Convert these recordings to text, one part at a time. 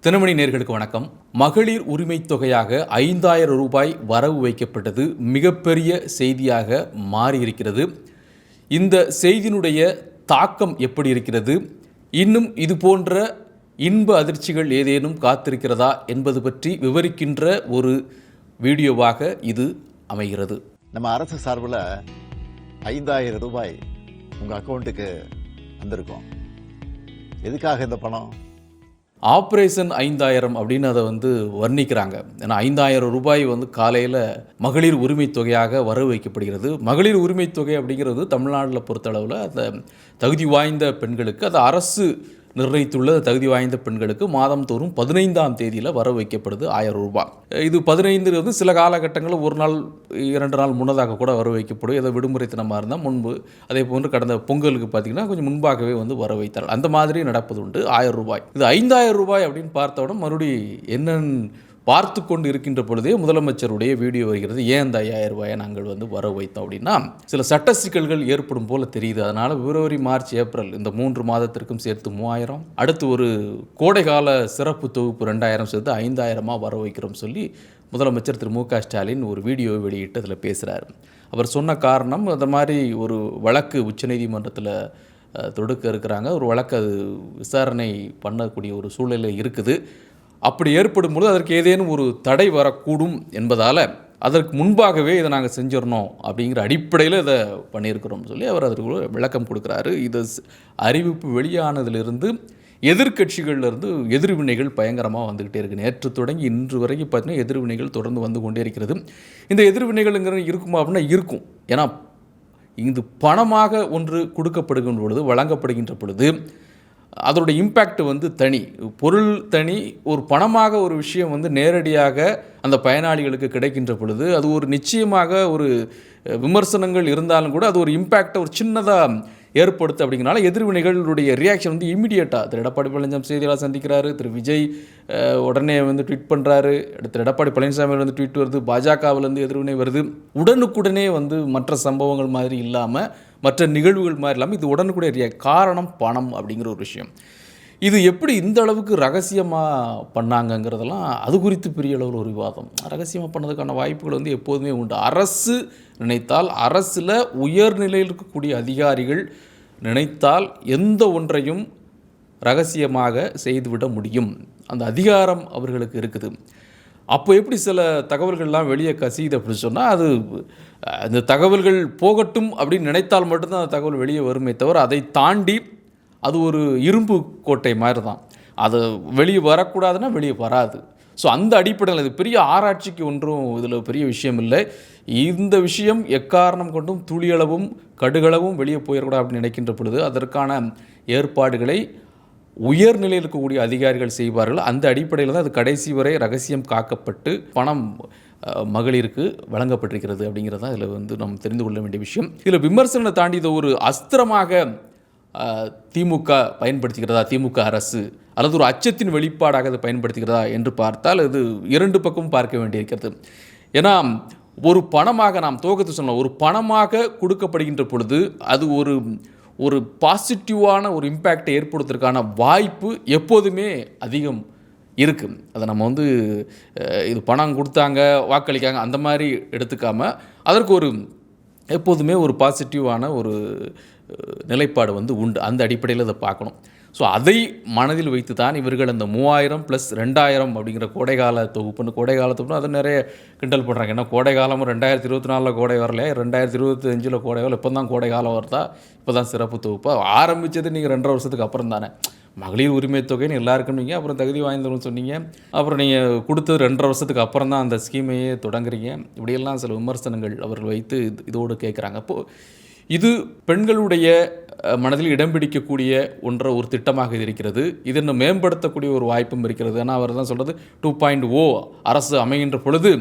தினமணி நேயர்களுக்கு வணக்கம். மகளிர் உரிமை தொகையாக 5,000 ரூபாய் வரவு வைக்கப்பட்டது மிகப்பெரிய செய்தியாக மாறியிருக்கிறது. இந்த செய்தியினுடைய தாக்கம் எப்படி இருக்கிறது, இன்னும் இது போன்ற இன்ப அதிர்ச்சிகள் ஏதேனும் காத்திருக்கிறதா என்பது பற்றி விவரிக்கின்ற ஒரு வீடியோவாக இது அமைகிறது. நம்ம அரசு சார்பில் 5,000 ரூபாய் உங்கள் அக்கௌண்ட்டுக்கு வந்திருக்கோம். எதுக்காக இந்த பணம்? ஆப்ரேஷன் 5,000 அப்படின்னு அதை வர்ணிக்கிறாங்க. ஏன்னா 5,000 ரூபாய் காலையில் மகளிர் உரிமை தொகையாக வரவு வைக்கப்படுகிறது. மகளிர் உரிமை தொகை அப்படிங்கிறது தமிழ்நாட்டில் பொறுத்தளவில் அந்த தகுதி வாய்ந்த பெண்களுக்கு, அது அரசு நிர்ணயித்துள்ள தகுதி வாய்ந்த பெண்களுக்கு மாதம் தோறும் 15ஆம் தேதியில் வரவு வைக்கப்படுது 1000 ரூபாய். இது 15 சில காலகட்டங்களில் ஒரு நாள் 2 நாள் முன்னதாக கூட வரவு வைக்கப்படும். ஏதோ விடுமுறை தினமாக இருந்தால் முன்பு, அதே போன்று கடந்த பொங்கலுக்கு பார்த்திங்கன்னா கொஞ்சம் முன்பாகவே வரவு வைத்தார். அந்த மாதிரி நடப்பது உண்டு. 1000 ரூபாய், இது 5,000 ரூபாய் அப்படின்னு பார்த்தவுடன் மறுபடியும் என்னன்னு பார்த்து கொண்டு இருக்கின்ற பொழுதே முதலமைச்சருடைய வீடியோ வருகிறது. ஏன் இந்த 5,000 ரூபாயை நாங்கள் வரவு வைத்தோம் அப்படின்னா, சில சட்ட சிக்கல்கள் ஏற்படும் போல தெரியுது. அதனால் பிப்ரவரி, மார்ச், ஏப்ரல் இந்த 3 மாதத்திற்கும் சேர்த்து 3,000, அடுத்து ஒரு கோடைகால சிறப்பு தொகுப்பு 2,000 சேர்த்து 5,000 வரவு வைக்கிறோம் சொல்லி முதலமைச்சர் திரு மு.க. ஸ்டாலின் ஒரு வீடியோவை வெளியிட்டு அதில் பேசுகிறார். அவர் சொன்ன காரணம், அந்த மாதிரி ஒரு வழக்கு உச்சநீதிமன்றத்தில் தொடுக்க இருக்கிறாங்க. ஒரு வழக்கு அது விசாரணை பண்ணக்கூடிய ஒரு சூழ்நிலை இருக்குது. அப்படி ஏற்படும் பொழுது அதற்கு ஏதேனும் ஒரு தடை வரக்கூடும் என்பதால் அதற்கு முன்பாகவே இதை நாங்கள் செஞ்சிடணும் அப்படிங்கிற அடிப்படையில் இதை பண்ணியிருக்கிறோம் சொல்லி அவர் அதற்கு விளக்கம் கொடுக்குறாரு. இது அறிவிப்பு வெளியானதிலிருந்து எதிர்கட்சிகள்லேருந்து எதிர்வினைகள் பயங்கரமாக வந்துக்கிட்டே இருக்குது. நேற்று தொடங்கி இன்று வரைக்கும் பார்த்தீங்கன்னா எதிர்வினைகள் தொடர்ந்து வந்து கொண்டே இருக்கிறது. இந்த எதிர்வினைகள்ங்கிறது இருக்குமா அப்படின்னா இருக்கும். ஏன்னா இது பணமாக ஒன்று கொடுக்கப்படுகின்ற பொழுது, வழங்கப்படுகின்ற பொழுது அதோடைய இம்பேக்ட் தனி, பொருள் தனி. ஒரு பணமாக ஒரு விஷயம் நேரடியாக அந்த பயனாளிகளுக்கு கிடைக்கின்ற பொழுது அது ஒரு நிச்சயமாக ஒரு விமர்சனங்கள் இருந்தாலும் கூட அது ஒரு இம்பேக்டை ஒரு சின்னதாக ஏற்படுத்து. அப்படிங்கிறனால எதிர்வினைகளுடைய ரியாக்ஷன் இமீடியட்டாக திரு எடப்பாடி பழனிசாமி செய்தியாளர் சந்திக்கிறாரு, திரு விஜய் உடனே திரு எடப்பாடி திரு எடப்பாடி பழனிசாமி ட்வீட் வருது, பாஜகவிலேருந்து எதிர்வினை வருது. உடனுக்குடனே மற்ற சம்பவங்கள் மாதிரி இல்லாமல், மற்ற நிகழ்வுகள் மாதிரி இல்லாமல் இது உடனுக்குடைய காரணம் பணம் அப்படிங்கிற ஒரு விஷயம். இது எப்படி இந்த அளவுக்கு ரகசியமாக பண்ணாங்கங்கிறதெல்லாம் அது குறித்து பெரிய அளவில் ஒரு விவாதம். ரகசியமாக பண்ணதுக்கான வாய்ப்புகள் எப்போதுமே உண்டு. அரசு நினைத்தால், அரசில் உயர்நிலையில் இருக்கக்கூடிய அதிகாரிகள் நினைத்தால் எந்த ஒன்றையும் ரகசியமாக செய்துவிட முடியும். அந்த அதிகாரம் அவர்களுக்கு இருக்குது. அப்போ எப்படி சில தகவல்கள்லாம் வெளியே கசியுது அப்படின்னு சொன்னால், அது அந்த தகவல்கள் போகட்டும் அப்படின்னு நினைத்தால் மட்டும்தான் அந்த தகவல் வெளியே வருமே தவிர, அதை தாண்டி அது ஒரு இரும்பு கோட்டை மாதிரி தான். அது வெளியே வரக்கூடாதுன்னா வெளியே வராது. ஸோ அந்த அடிப்படையில் இது பெரிய ஆராய்ச்சிக்கு ஒன்றும் இதில் பெரிய விஷயம் இல்லை. இந்த விஷயம் எக்காரணம் கொண்டும் துளியளவும் கடுகளவும் வெளியே போயிடக்கூடாது அப்படின்னு நினைக்கின்ற பொழுது அதற்கான ஏற்பாடுகளை உயர்நிலையில் இருக்கக்கூடிய அதிகாரிகள் செய்வார்கள். அந்த அடிப்படையில் தான் அது கடைசி வரை ரகசியம் காக்கப்பட்டு பணம் மகளிருக்கு வழங்கப்பட்டிருக்கிறது அப்படிங்கிறது தான் இதில் நம்ம தெரிந்து கொள்ள வேண்டிய விஷயம். இதில் விமர்சனத்தை தாண்டி இதை ஒரு அஸ்திரமாக திமுக பயன்படுத்துகிறதா, திமுக அரசு, அல்லது ஒரு அச்சத்தின் வெளிப்பாடாக அதை பயன்படுத்துகிறதா என்று பார்த்தால் இது இரண்டு பக்கமும் பார்க்க வேண்டியிருக்கிறது. ஏன்னா ஒரு பணமாக நாம் துவக்கத்தை சொன்னோம், ஒரு பணமாக கொடுக்கப்படுகின்ற பொழுது அது ஒரு பாசிட்டிவான ஒரு இம்பேக்டை ஏற்படுத்துவதற்கான வாய்ப்பு எப்போதுமே அதிகம் இருக்குது. அதை நம்ம இது பணம் கொடுத்தாங்க வாக்களிக்காங்க அந்த மாதிரி எடுத்துக்காமல் அதற்கு எப்போதுமே ஒரு பாசிட்டிவான ஒரு நிலைப்பாடு உண்டு. அந்த அடிப்படையில் அதை பார்க்கணும். ஸோ அதை மனதில் வைத்து தான் இவர்கள் அந்த 3,000 + 2,000 அப்படிங்கிற கோடைகால தொகுப்புன்னு அதை நிறைய கிண்டல் பண்ணுறாங்க. ஏன்னா கோடை காலமும் 2024 கோடை வரலையா, 2025 கோடை வரல, இப்போ தான் கோடை காலம் வருதா, இப்போ தான் சிறப்பு தொகுப்பாக ஆரம்பித்தது நீங்கள் 2.5 வருஷத்துக்கு அப்புறம் தானே. மகளிர் உரிமை தொகைன்னு எல்லாருக்கும் நீங்கள் அப்புறம் தகுதி வாய்ந்தவங்க சொன்னீங்க, அப்புறம் நீங்கள் கொடுத்தது 2.5 வருஷத்துக்கு அப்புறம் தான் அந்த ஸ்கீமையே தொடங்குறீங்க. இப்படியெல்லாம் சில விமர்சனங்கள் அவர்கள் வைத்து இதோடு கேட்குறாங்க. அப்போது இது பெண்களுடைய மனதில் இடம் பிடிக்கக்கூடிய ஒரு திட்டமாக இருக்கிறது. இது இன்னும் மேம்படுத்தக்கூடிய ஒரு வாய்ப்பும் இருக்கிறது. ஏன்னா அவர் தான் சொல்கிறது 2.0 அரசு அமைகின்ற பொழுது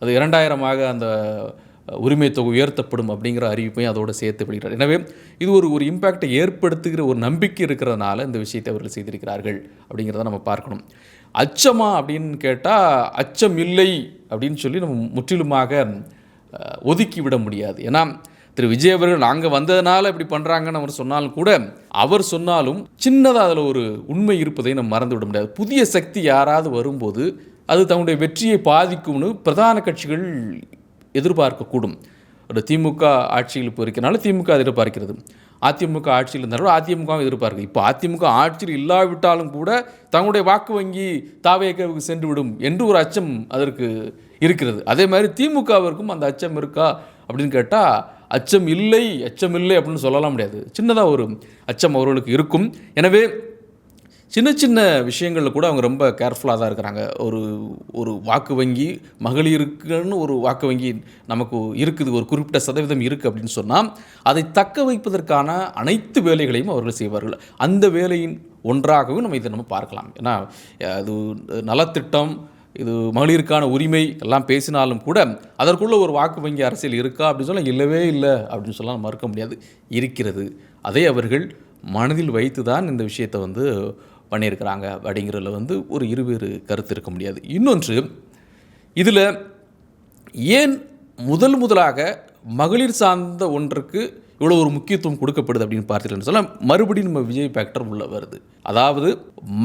அது 2,000 அந்த உரிமை தொகை உயர்த்தப்படும் அப்படிங்கிற அறிவிப்பையும் அதோடு சேர்த்து வெளியிட்டார். எனவே இது ஒரு இம்பேக்டை ஏற்படுத்துகிற ஒரு நம்பிக்கை இருக்கிறதுனால இந்த விஷயத்தை அவர்கள் செய்திருக்கிறார்கள் அப்படிங்கிறத நம்ம பார்க்கணும். அச்சமா அப்படின்னு கேட்டால் அச்சம் இல்லை அப்படின்னு சொல்லி நம்ம முற்றிலுமாக ஒதுக்கி விட முடியாது. ஏன்னா திரு விஜய் அவர்கள் நாங்கள் வந்ததுனால இப்படி பண்ணுறாங்கன்னு அவர் சொன்னாலும் கூட, அவர் சொன்னாலும் சின்னதாக அதில் ஒரு உண்மை இருப்பதை நம்ம மறந்து விட முடியாது. புதிய சக்தி யாராவது வரும்போது அது தன்னுடைய வெற்றியை பாதிக்கும்னு பிரதான கட்சிகள் எதிர்பார்க்கக்கூடும். ஒரு திமுக ஆட்சியில் இப்போ இருக்கிறனால திமுக அதை எதிர்பார்க்கிறது. அதிமுக ஆட்சியில் இருந்தாலும் அதிமுகவும் எதிர்பார்க்குது. இப்போ அதிமுக ஆட்சியில் இல்லாவிட்டாலும் கூட தங்களுடைய வாக்கு வங்கி தாவேக்காவுக்கு சென்று விடும் என்று ஒரு அச்சம் அதற்கு இருக்கிறது. அதே மாதிரி திமுகவிற்கும் அந்த அச்சம் இருக்கா அப்படின்னு கேட்டால் அச்சம் இல்லை அப்படின்னு சொல்லலாம் முடியாது. சின்னதாக ஒரு அச்சம் அவர்களுக்கு இருக்கும். எனவே சின்ன சின்ன விஷயங்களில் கூட அவங்க ரொம்ப கேர்ஃபுல்லாக தான் இருக்கிறாங்க. ஒரு வாக்கு வங்கி மகளிருக்குன்னு ஒரு வாக்கு வங்கி நமக்கு இருக்குது, ஒரு குறிப்பிட்ட சதவீதம் இருக்குது அப்படின்னு சொன்னால் அதை தக்க வைப்பதற்கான அனைத்து வேலைகளையும் அவர்கள் செய்வார்கள். அந்த வேலையின் ஒன்றாகவும் நம்ம பார்க்கலாம். ஏன்னா அது நலத்திட்டம், இது மகளிருக்கான உரிமை எல்லாம் பேசினாலும் கூட அதற்குள்ள ஒரு வாக்கு வங்கி அரசியல் இருக்கா அப்படின்னு சொன்னால் இல்லவே இல்லை அப்படின்னு சொல்லலாம் மறுக்க முடியாது, இருக்கிறது. அதை அவர்கள் மனதில் வைத்து தான் இந்த விஷயத்தை பண்ணியிருக்கிறாங்க அப்படிங்கிறதுல ஒரு இருவேறு கருத்து இருக்க முடியாது. இன்னொன்று, இதில் ஏன் முதலாக மகளிர் சார்ந்த ஒன்றுக்கு இவ்வளோ ஒரு முக்கியத்துவம் கொடுக்கப்படுது அப்படின்னு பார்த்துட்டு சொன்னால் மறுபடியும் நம்ம விஜய் ஃபேக்டர் உள்ள வருது. அதாவது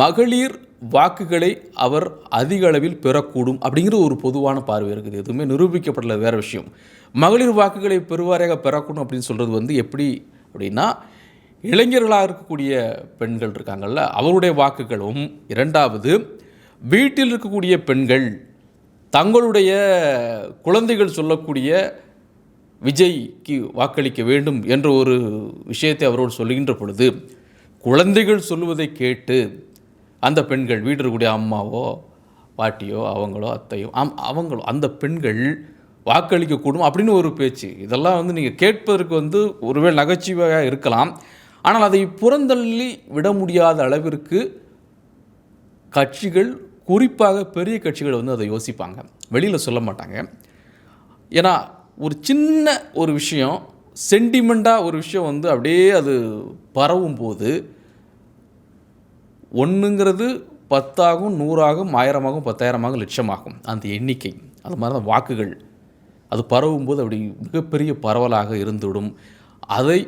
மகளிர் வாக்குகளை அவர் அதிக அளவில் பெறக்கூடும் அப்படிங்கிற ஒரு பொதுவான பார்வை இருக்குது. எதுவுமே நிரூபிக்கப்படல, வேறு விஷயம். மகளிர் வாக்குகளை பெருவாரியாக பெறக்கூடும் அப்படின்னு சொல்கிறது எப்படி அப்படின்னா, இளைஞர்களாக இருக்கக்கூடிய பெண்கள் இருக்காங்கள்ல, அவருடைய வாக்குகளும், இரண்டாவது வீட்டில் இருக்கக்கூடிய பெண்கள் தங்களுடைய குழந்தைகள் சொல்லக்கூடிய விஜய்க்கு வாக்களிக்க வேண்டும் என்ற ஒரு விஷயத்தை அவரோடு சொல்லுகின்ற பொழுது, குழந்தைகள் சொல்லுவதை கேட்டு அந்த பெண்கள், வீட்டில் இருக்கக்கூடிய அம்மாவோ பாட்டியோ அவங்களோ அத்தையோ அவங்களோ அந்த பெண்கள் வாக்களிக்கக்கூடும் அப்படின்னு ஒரு பேச்சு. இதெல்லாம் நீங்கள் கேட்பதற்கு ஒருவேளை நகைச்சுவையாக இருக்கலாம். ஆனால் அதை புறந்தள்ளி விட முடியாத அளவிற்கு கட்சிகள், குறிப்பாக பெரிய கட்சிகள் அதை யோசிப்பாங்க, வெளியில் சொல்ல மாட்டாங்க. ஏன்னா ஒரு சின்ன ஒரு விஷயம், சென்டிமெண்ட்டாக ஒரு விஷயம் அப்படியே அது பரவும் போது, ஒன்றுங்கிறது 10 ஆகும், 100 ஆகும், 1000 ஆகும், 10,000 ஆகும், லட்சமாகும். அந்த எண்ணிக்கை அது மாதிரி தான் வாக்குகள் அது பரவும்போது அப்படி மிகப்பெரிய பரவலாக இருந்துவிடும். அதை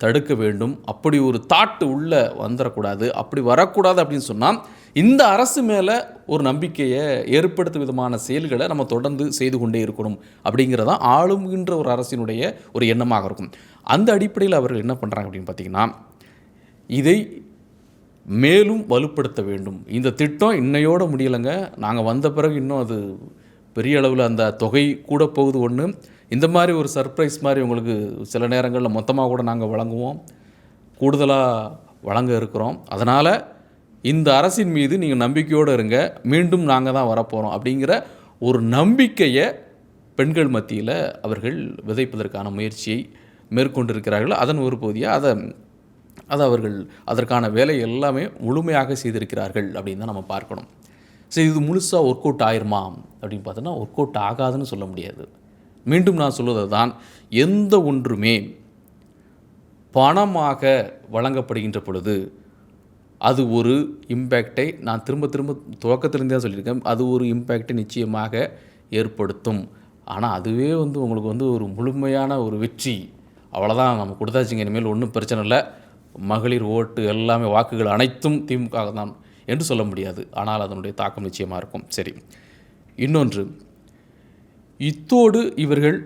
தடுக்க வேண்டும். அப்படி ஒரு தாட்டு உள்ளே வந்துடக்கூடாது. அப்படி வரக்கூடாது அப்படின்னு சொன்னால் இந்த அரசு மேலே ஒரு நம்பிக்கையை ஏற்படுத்தும் விதமான செயல்களை நம்ம தொடர்ந்து செய்து கொண்டே இருக்கணும் அப்படிங்கிறதான் ஆளுகின்ற ஒரு அரசினுடைய ஒரு எண்ணமாக இருக்கும். அந்த அடிப்படையில் அவர்கள் என்ன பண்ணுறாங்க அப்படின்னு பார்த்திங்கன்னா, இதை மேலும் வலுப்படுத்த வேண்டும். இந்த திட்டம் இன்னையோட முடியலைங்க, நாங்கள் வந்த பிறகு இன்னும் அது பெரிய அளவில் அந்த தொகை கூட போகுது. ஒன்று, இந்த மாதிரி ஒரு சர்ப்ரைஸ் மாதிரி உங்களுக்கு சில நேரங்களில் மொத்தமாக கூட நாங்கள் வழங்குவோம், கூடுதலாக வழங்க இருக்கிறோம். அதனால் இந்த அரசின் மீது நீங்கள் நம்பிக்கையோடு இருங்க, மீண்டும் நாங்கள் தான் வரப்போகிறோம் அப்படிங்கிற ஒரு நம்பிக்கையை பெண்கள் மத்தியில் அவர்கள் விதைப்பதற்கான முயற்சியை மேற்கொண்டிருக்கிறார்கள். அதன் ஒரு பகுதியாக அதை அவர்கள் அதற்கான வேலை எல்லாமே முழுமையாக செய்திருக்கிறார்கள் அப்படின்னு தான் நம்ம பார்க்கணும். சரி, இது முழுசாக ஒர்க் அவுட் ஆயிருமா அப்படின்னு பார்த்தோன்னா ஒர்க் அவுட் ஆகாதுன்னு சொல்ல முடியாது. மீண்டும் நான் சொல்வது தான், எந்த ஒன்றுமே பணமாக வழங்கப்படுகின்ற பொழுது அது ஒரு இம்பேக்டை, நான் திரும்ப துவக்கத்திலிருந்தே தான் சொல்லியிருக்கேன், அது ஒரு இம்பேக்டை நிச்சயமாக ஏற்படுத்தும். ஆனால் அதுவே உங்களுக்கு ஒரு முழுமையான ஒரு வெற்றி, அவ்வளோதான் நம்ம கொடுத்தாச்சுங்க, இனிமேல் ஒன்றும் பிரச்சனை இல்லை, மகளிர் ஓட்டு எல்லாமே வாக்குகள் அனைத்தும் திமுக தான் என்று சொல்ல முடியாது. ஆனால் அதனுடைய தாக்கம் நிச்சயமாக இருக்கும். சரி, இன்னொன்று, இத்தோடு இவர்கள்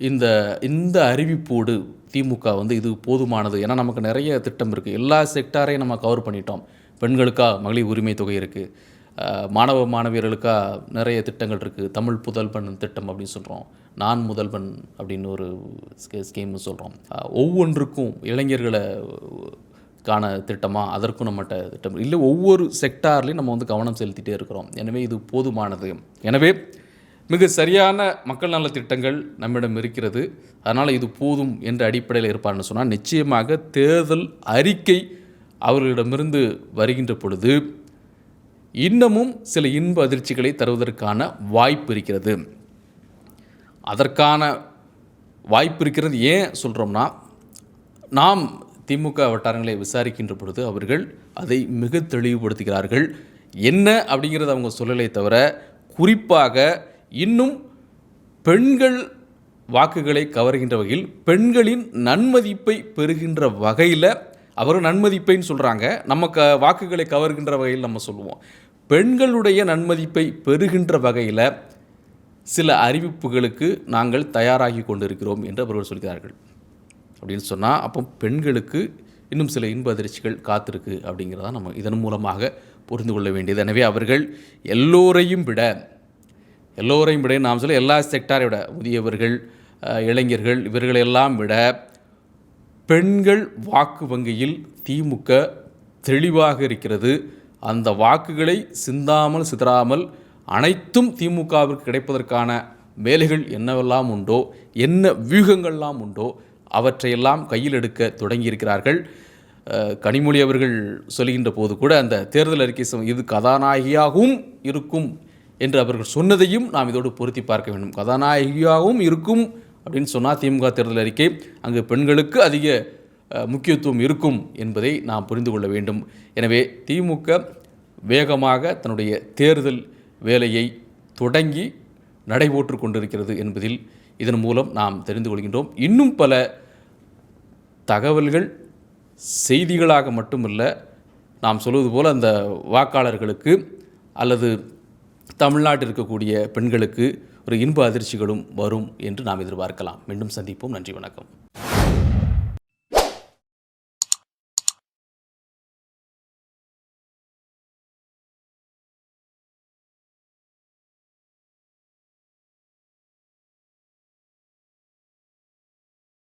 இந்த அறிவிப்போடு திமுக இது போதுமானது, ஏன்னா நமக்கு நிறைய திட்டம் இருக்குது, எல்லா செக்டாரையும் நம்ம கவர் பண்ணிட்டோம். பெண்களுக்காக மகளிர் உரிமை தொகை இருக்குது, மாணவ மாணவியர்களுக்காக நிறைய திட்டங்கள் இருக்குது, தமிழ் புதல்வன் திட்டம் அப்படின்னு சொல்கிறோம், நான் முதல்வன் அப்படின்னு ஒரு ஸ்கீம்னு சொல்கிறோம், ஒவ்வொன்றுக்கும் இளைஞர்களை கான திட்டமாக அதற்கும் நம்மகிட்ட திட்டம் இல்லை, ஒவ்வொரு செக்டார்லேயும் நம்ம கவனம் செலுத்திகிட்டே இருக்கிறோம். எனவே இது போதுமானது. எனவே மிக சரியான மக்கள் நல திட்டங்கள் நம்மிடம் இருக்கிறது. அதனால் இது போதும் என்ற அடிப்படையில் இருப்பார்னு சொன்னால், நிச்சயமாக தேர்தல் அறிக்கை அவர்களிடமிருந்து வருகின்ற பொழுது இன்னமும் சில இன்ப அதிர்ச்சிகளை தருவதற்கான வாய்ப்பு இருக்கிறது. அதற்கான வாய்ப்பு இருக்கிறது. ஏன் சொல்கிறோம்னா, நாம் திமுக வட்டாரங்களை விசாரிக்கின்ற பொழுது அவர்கள் அதை மிக தெளிவுபடுத்துகிறார்கள். என்ன அப்படிங்கிறத அவங்க சொல்லலை தவிர, குறிப்பாக இன்னும் பெண்கள் வாக்குகளை கவர்கின்ற வகையில் பெண்களின் நன்மதிப்பை பெறுகின்ற வகையில் அவர் நன்மதிப்பைன்னு சொல்கிறாங்க, நம்ம வாக்குகளை கவர்கின்ற வகையில் நம்ம சொல்லுவோம். பெண்களுடைய நன்மதிப்பை பெறுகின்ற வகையில் சில அறிவிப்புகளுக்கு நாங்கள் தயாராகி கொண்டிருக்கிறோம் என்று அவர்கள் சொல்கிறார்கள். அப்படின்னு சொன்னால் அப்போ பெண்களுக்கு இன்னும் சில இன்ப அதிர்ச்சிகள் காத்திருக்கு அப்படிங்கிறத நம்ம இதன் மூலமாக புரிந்து கொள்ள வேண்டியது. எனவே அவர்கள் எல்லோரையும் விட நாம் சொல்ல எல்லா செக்டாரை விட, முதியவர்கள், இளைஞர்கள், இவர்களெல்லாம் விட பெண்கள் வாக்கு வங்கியில் திமுக தெளிவாக இருக்கிறது. அந்த வாக்குகளை சிந்தாமல் சிதறாமல் அனைத்தும் திமுகவிற்கு கிடைப்பதற்கான வேலைகள் என்னவெல்லாம் உண்டோ, என்ன வியூகங்கள்லாம் உண்டோ அவற்றையெல்லாம் கையில் எடுக்க தொடங்கியிருக்கிறார்கள். கனிமொழி அவர்கள் சொல்கின்ற போது கூட அந்த தேர்தல் அறிக்கை இது கதாநாயகியாகவும் இருக்கும் என்று அவர்கள் சொன்னதையும் நாம் இதோடு பொருத்தி பார்க்க வேண்டும். கதாநாயகியாகவும் இருக்கும் அப்படின்னு சொன்னால் திமுக தேர்தல் அறிக்கை அங்கு பெண்களுக்கு அதிக முக்கியத்துவம் இருக்கும் என்பதை நாம் புரிந்து கொள்ள வேண்டும். எனவே திமுக வேகமாக தன்னுடைய தேர்தல் வேலையை தொடங்கி நடைபோற்று கொண்டிருக்கிறது என்பதில் இதன் மூலம் நாம் தெரிந்து கொள்கின்றோம். இன்னும் பல தகவல்கள் செய்திகளாக மட்டுமல்ல, நாம் சொல்வது போல் அந்த வாக்காளர்களுக்கு அல்லது தமிழ்நாட்டில் இருக்கக்கூடிய பெண்களுக்கு ஒரு இன்ப அதிர்ச்சிகளும் வரும் என்று நாம் எதிர்பார்க்கலாம். மீண்டும் சந்திப்போம். நன்றி, வணக்கம்.